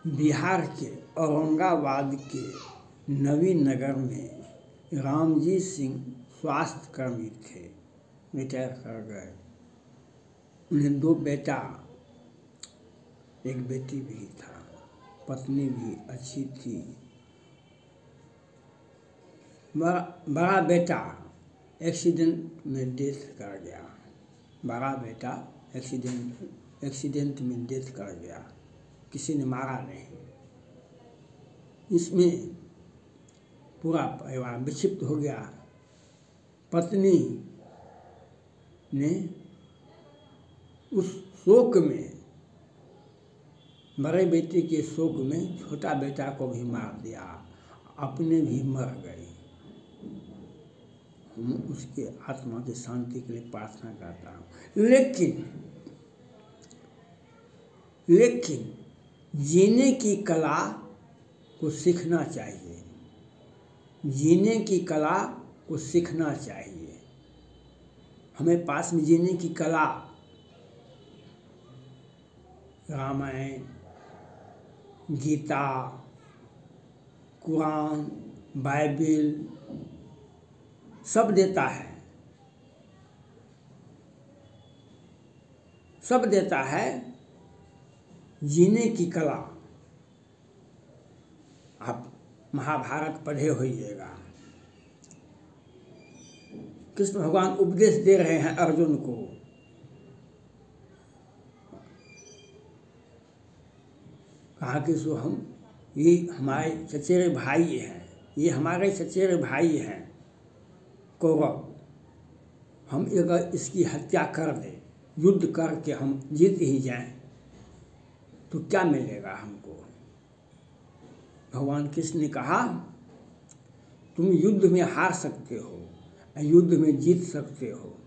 बिहार के औरंगाबाद के नवीनगर में रामजीत सिंह स्वास्थ्य कर्मी थे, रिटायर कर गए। उन्हें 2 बेटा, 1 बेटी भी था, पत्नी भी अच्छी थी। बड़ा बेटा एक्सीडेंट में डेथ कर गया। बड़ा बेटा एक्सीडेंट में डेथ कर गया, किसी ने मारा नहीं। इसमें पूरा परिवार विक्षिप्त हो गया। पत्नी ने उस शोक में, बड़े बेटे के शोक में छोटा बेटा को भी मार दिया, अपने भी मर गई। हम उसके आत्मा की शांति के लिए प्रार्थना करता हूँ। लेकिन जीने की कला को सीखना चाहिए। जीने की कला को सीखना चाहिए। हमें पास में जीने की कला, रामायण, गीता, कुरान, बाइबिल सब देता है। सब देता है जीने की कला। आप महाभारत पढ़े होइएगा, कृष्ण भगवान उपदेश दे रहे हैं अर्जुन को। कहा कि सो ये हमारे चचेरे भाई हैं, ये हमारे चचेरे भाई हैं कौरव। हम अगर इसकी हत्या कर दें, युद्ध करके हम जीत ही जाएं, तो क्या मिलेगा हमको? भगवान कृष्ण ने कहा, तुम युद्ध में हार सकते हो, युद्ध में जीत सकते हो।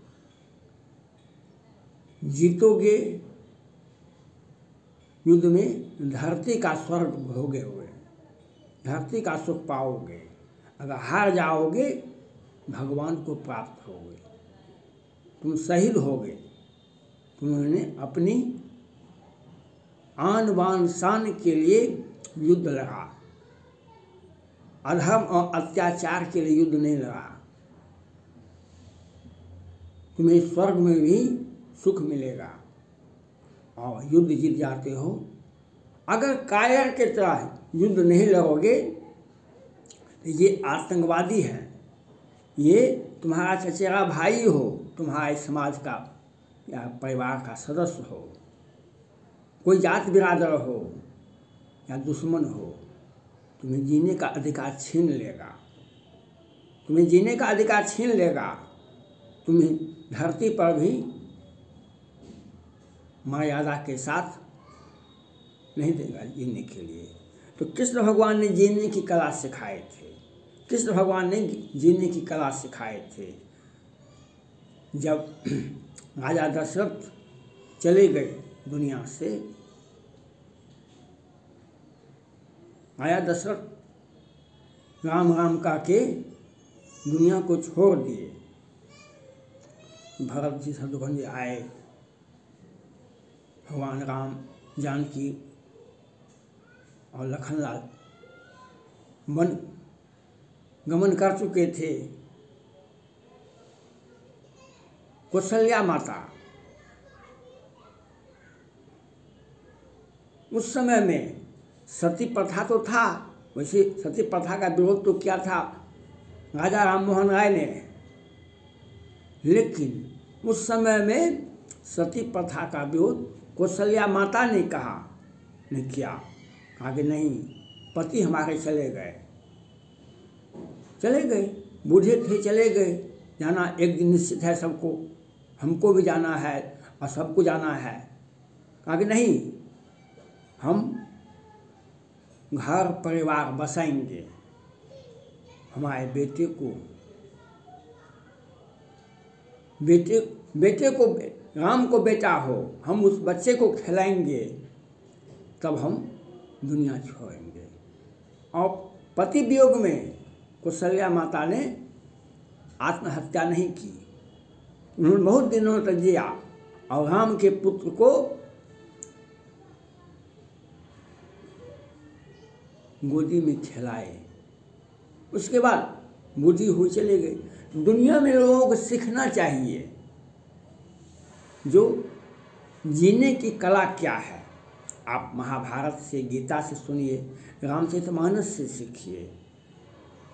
जीतोगे युद्ध में, धरती का स्वर्ग भोगे हुए, धरती का सुख पाओगे। अगर हार जाओगे, भगवान को प्राप्त होगे, तुम शहीद होगे। तुमने अपनी आन बान शान के लिए युद्ध लड़ा, अधर्म और अत्याचार के लिए युद्ध नहीं लड़ा। तुम्हें स्वर्ग में भी सुख मिलेगा और युद्ध जीत जाते हो। अगर कायर के तरह युद्ध नहीं लड़ोगे, तो ये आतंकवादी हैं, ये तुम्हारा चचेरा भाई हो, तुम्हारे समाज का या परिवार का सदस्य हो, कोई जात बिरादर हो या दुश्मन हो, तुम्हें जीने का अधिकार छीन लेगा। तुम्हें जीने का अधिकार छीन लेगा। तुम्हें धरती पर भी मर्यादा के साथ नहीं देगा जीने के लिए। तो कृष्ण भगवान ने जीने की कला सिखाए थे। कृष्ण भगवान ने जीने की कला सिखाए थे। जब राजा दशरथ चले गए दुनिया से, राजा दशरथ राम राम का के दुनिया को छोड़ दिए। भरत जी शत्रुघ्न जी आए, भगवान राम, जानकी और लखनलाल वन गमन कर चुके थे। कौशल्या माता उस समय में सती प्रथा तो था, वैसे सती प्रथा का विरोध तो किया था राजा राम मोहन राय ने, लेकिन उस समय में सती प्रथा का विरोध कौशल्या माता ने किया। कहा कि नहीं, पति हमारे चले गए, बूढ़े थे, चले गए, जाना एक दिन निश्चित है सबको, हमको भी जाना है और सबको जाना है। कहा कि नहीं, हम घर परिवार बसाएंगे, हमारे बेटे को राम को बेटा हो, हम उस बच्चे को खिलाएंगे, तब हम दुनिया छोड़ेंगे। और पति वियोग में कौशल्या माता ने आत्महत्या नहीं की। उन्होंने बहुत दिनों तक जिया और राम के पुत्र को गोदी में खिलाए। उसके बाद बुद्धि हुई चले गई। दुनिया में लोगों को सीखना चाहिए जो जीने की कला क्या है। आप महाभारत से, गीता से सुनिए, रामचरितमानस से सीखिए,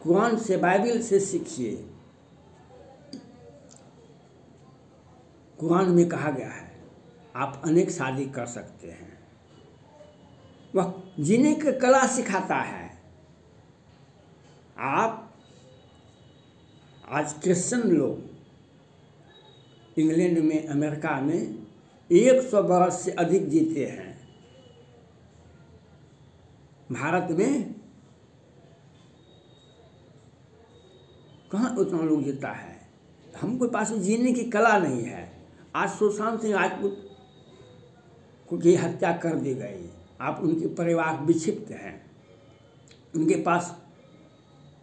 कुरान से, बाइबल से सीखिए। कुरान में कहा गया है आप अनेक शादी कर सकते हैं। वह जीने की कला सिखाता है। आप आज क्रिश्चियन लोग इंग्लैंड में, अमेरिका में 100 बरस से अधिक जीते हैं। भारत में कहाँ उतना लोग जीता है। हमको पास जीने की कला नहीं है। आज सुशांत सिंह राजपूत की हत्या कर दी गई। आप उनके परिवार विक्षिप्त हैं। उनके पास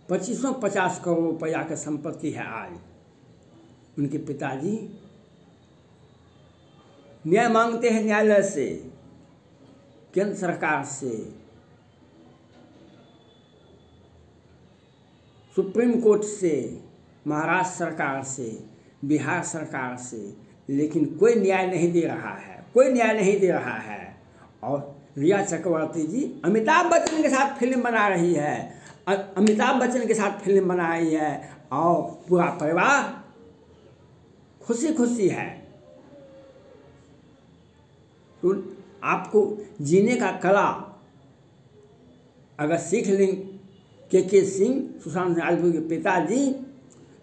2550 करोड़ रुपया की संपत्ति है। आज उनके पिताजी न्याय मांगते हैं न्यायालय से, केंद्र सरकार से, सुप्रीम कोर्ट से, महाराष्ट्र सरकार से, बिहार सरकार से, लेकिन कोई न्याय नहीं दे रहा है। कोई न्याय नहीं दे रहा है। और रिया चक्रवर्ती जी अमिताभ बच्चन के साथ फिल्म बना रही है। अमिताभ बच्चन के साथ फिल्म बना रही है और पूरा परिवार खुशी खुशी है। तो आपको जीने का कला अगर सीख लें के सिंह, सुशांत सिंह राजपूत के पिताजी,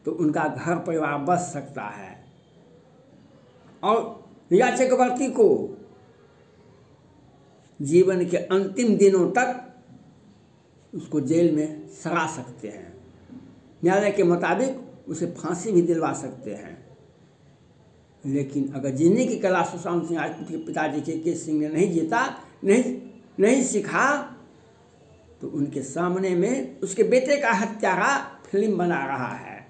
तो उनका घर परिवार बच सकता है। और रिया चक्रवर्ती को जीवन के अंतिम दिनों तक उसको जेल में सड़ा सकते हैं। न्यायालय के मुताबिक उसे फांसी भी दिलवा सकते हैं। लेकिन अगर जीने की कला सुशांत सिंह राजपूत के पिताजी के सिंह ने नहीं जीता, नहीं सीखा, तो उनके सामने में उसके बेटे का हत्यारा फिल्म बना रहा है।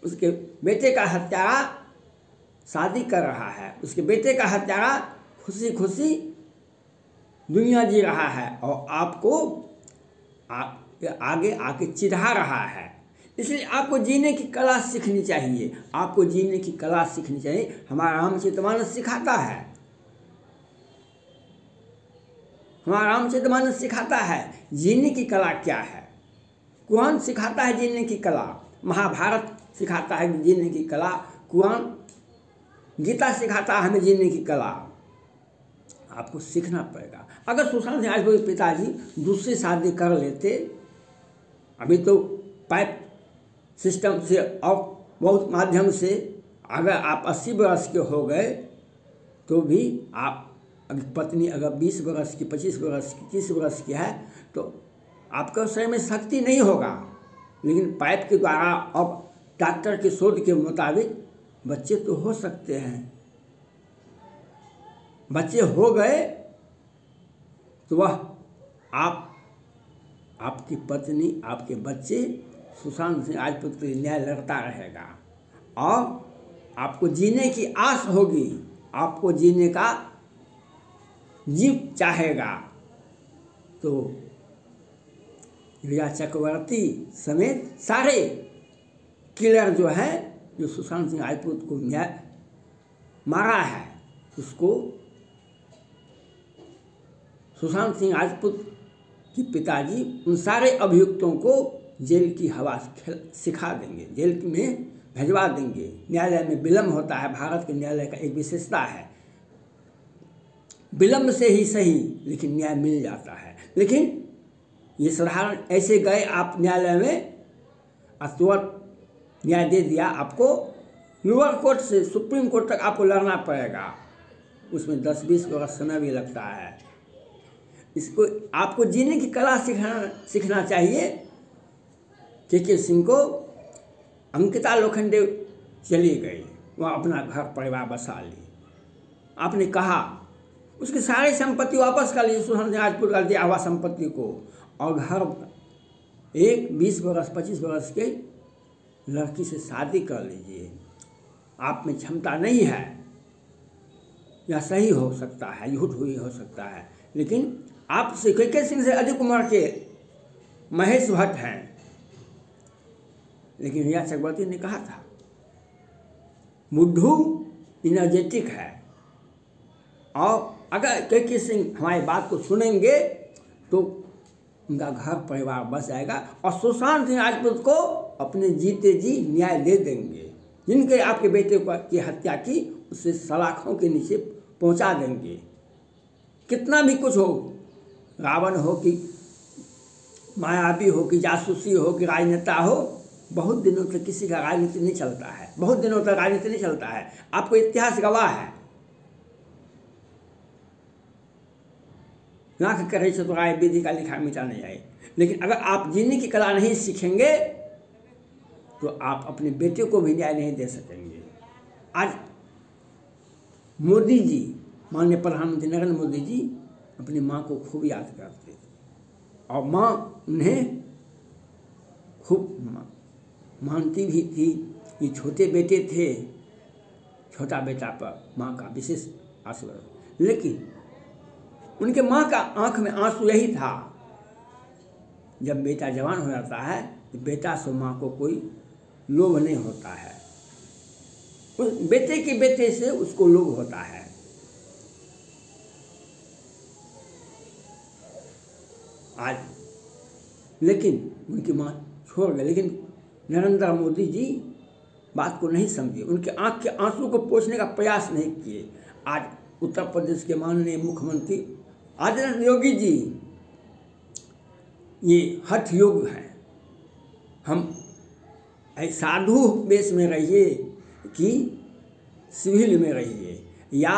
उसके बेटे का हत्यारा शादी कर रहा है। उसके बेटे का हत्यारा खुशी खुशी दुनिया जी रहा है और आपको आगे आके चिढ़ा रहा है। इसलिए आपको जीने की कला सीखनी चाहिए। आपको जीने की कला सीखनी चाहिए। हमारा रामचरितमानस सिखाता है। हमारा रामचरितमानस सिखाता है जीने की कला क्या है। कुरान सिखाता है जीने की कला। महाभारत सिखाता है जीने की कला। कुरान, गीता सिखाता है हमें जीने की कला। आपको सीखना पड़ेगा। अगर सुशांत सिंह राजपूत के पिताजी दूसरी शादी कर लेते, अभी तो पाइप सिस्टम से और बहुत माध्यम से अगर आप 80 वर्ष के हो गए तो भी आप पत्नी अगर 20 वर्ष की, 25 वर्ष की, 30 वर्ष की है तो आपका शरीर में शक्ति नहीं होगा। लेकिन पाइप के द्वारा अब डॉक्टर के शोध के मुताबिक बच्चे तो हो सकते हैं। बच्चे हो गए तो वह आपकी पत्नी, आपके बच्चे सुशांत सिंह राजपूत के लिए न्याय लड़ता रहेगा और आपको जीने की आस होगी। आपको जीने का जीव चाहेगा। तो रिया चक्रवर्ती समेत सारे किलर जो है, जो सुशांत सिंह राजपूत को न्याय मारा है, उसको सुशांत सिंह राजपूत के पिताजी उन सारे अभियुक्तों को जेल की हवा सिखा देंगे, जेल में भिजवा देंगे। न्यायालय में विलम्ब होता है। भारत के न्यायालय का एक विशेषता है, विलम्ब से ही सही लेकिन न्याय मिल जाता है। लेकिन ये साधारण ऐसे गए आप न्यायालय में, तुरंत न्याय दे दिया, आपको लोअर कोर्ट से सुप्रीम कोर्ट तक आपको लड़ना पड़ेगा। उसमें 10-20 वर्ष समय भी लगता है। इसको आपको जीने की कला सीखना चाहिए। के सिंह को अंकिता लोखंडे चली गई, वह अपना घर परिवार बसा ली। आपने कहा उसकी सारी संपत्ति वापस कर ली, सुशांत सिंह राजपूत कर दिया हुआ संपत्ति को, और घर 20 वर्ष 25 वर्ष के लड़की से शादी कर लीजिए। आप में क्षमता नहीं है या सही हो सकता है, झूठ हुई हो सकता है, लेकिन आपसे के सिंह से अधिक उम्र के महेश भट्ट हैं। लेकिन रिया चक्रवर्ती ने कहा था बुद्धू इनर्जेटिक है, और अगर के सिंह हमारी बात को सुनेंगे तो उनका घर परिवार बस जाएगा और सुशांत सिंह राजपूत को अपने जीते जी न्याय दे देंगे। जिनके आपके बेटे की हत्या की उसे सलाखों के नीचे पहुंचा देंगे। कितना भी कुछ हो, रावण हो कि मायावी हो कि जासूसी हो कि राजनेता हो, बहुत दिनों तक किसी का राजनीति नहीं चलता है, बहुत दिनों तक राजनीति नहीं चलता है। आपको इतिहास गवाह है। लाख करे चतुराई विधि का लिखा मिटा नहीं जाए, लेकिन अगर आप जीने की कला नहीं सीखेंगे तो आप अपने बेटे को भी न्याय नहीं दे सकेंगे। आज मोदी जी, माननीय प्रधानमंत्री नरेंद्र मोदी जी अपनी माँ को खूब याद करते और माँ उन्हें खूब मानती भी थी। ये छोटे बेटे थे, छोटा बेटा पर माँ का विशेष आशीर्वाद, लेकिन उनके माँ का आंख में आंसू यही था, जब बेटा जवान हो जाता है तो बेटा से माँ को कोई लोभ नहीं होता है, उस बेटे के बेटे से उसको लोभ होता है। आज लेकिन उनकी माँ छोड़ गई, लेकिन नरेंद्र मोदी जी बात को नहीं समझे, उनके आंख के आंसू को पोंछने का प्रयास नहीं किए। आज उत्तर प्रदेश के माननीय मुख्यमंत्री आदित्यनाथ योगी जी ये हठ योग हैं। हम साधु वेश में रहिए कि सिविल में रहिए या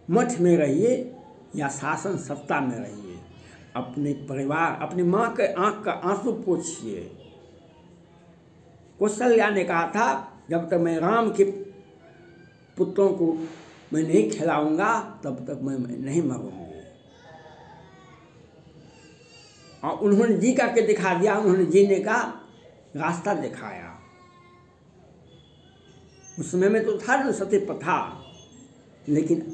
मठ में रहिए या शासन सत्ता में रहिए, अपने परिवार अपनी माँ के आंख का आंसू पोंछिए। कौशल्या ने कहा था जब तक मैं राम के पुत्रों को मैं नहीं खिलाऊंगा तब तक मैं नहीं मरूंगी, और उन्होंने जी करके दिखा दिया, उन्होंने जीने का रास्ता दिखाया। उस समय में तो था सत्य प्रथा, लेकिन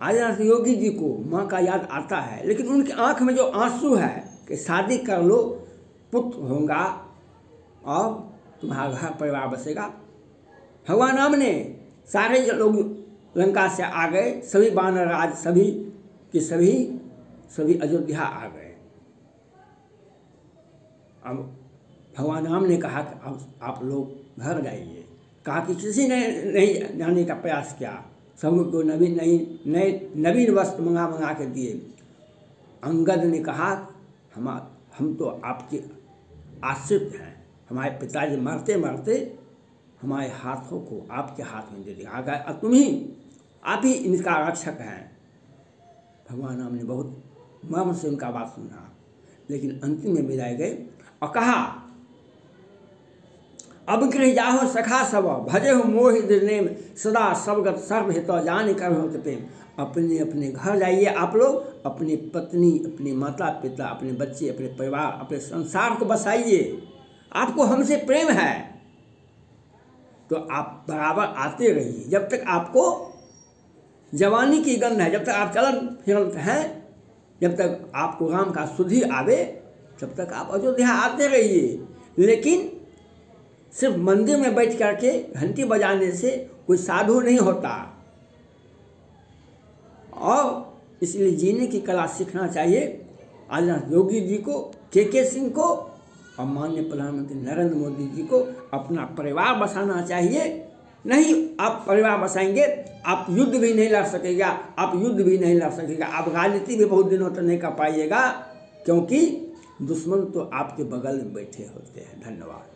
आज योगी जी को माँ का याद आता है, लेकिन उनकी आंख में जो आंसू है कि शादी कर लो, पुत्र होगा और तुम्हारा घर परिवार बसेगा। भगवान राम ने सारे लोग लंका से आ गए, सभी वानर राज सभी के सभी अयोध्या आ गए। अब भगवान राम ने कहा कि अब आप लोग घर जाइए। कहा कि किसी ने नहीं जाने का प्रयास किया, सबको नवीन वस्त्र मंगा के दिए। अंगद ने कहा हम तो आपके आश्रित हैं, हमारे पिताजी मरते मरते हमारे हाथों को आपके हाथ में दे दिया गया, आप ही इनका रक्षक हैं। भगवान राम ने बहुत मर्म से उनका बात सुना, लेकिन अंतिम में विदाई गए और कहा अब गृह जाहो सखा सब भजे हो मोहि निर्नेम सदा सबगत सर्वहित जान कर हो प्रेम। अपने अपने घर जाइए आप लोग, अपनी पत्नी, अपने माता पिता, अपने बच्चे, अपने परिवार, अपने संसार को बसाइए। आपको हमसे प्रेम है तो आप बराबर आते रहिए। जब तक आपको जवानी की गंध है, जब तक आप चलन फिरत हैं, जब तक आपको राम का सुधि आवे, तब तक आप अयोध्या आते रहिए। लेकिन सिर्फ मंदिर में बैठ करके घंटी बजाने से कोई साधु नहीं होता, और इसलिए जीने की कला सीखना चाहिए। आदित्यनाथ योगी जी को, के सिंह को और माननीय प्रधानमंत्री नरेंद्र मोदी जी को अपना परिवार बसाना चाहिए। नहीं आप परिवार बसाएंगे, आप युद्ध भी नहीं लड़ सकेगा, आप राजनीति भी बहुत दिनों तक नहीं कर पाइएगा, क्योंकि दुश्मन तो आपके बगल में बैठे होते हैं। धन्यवाद।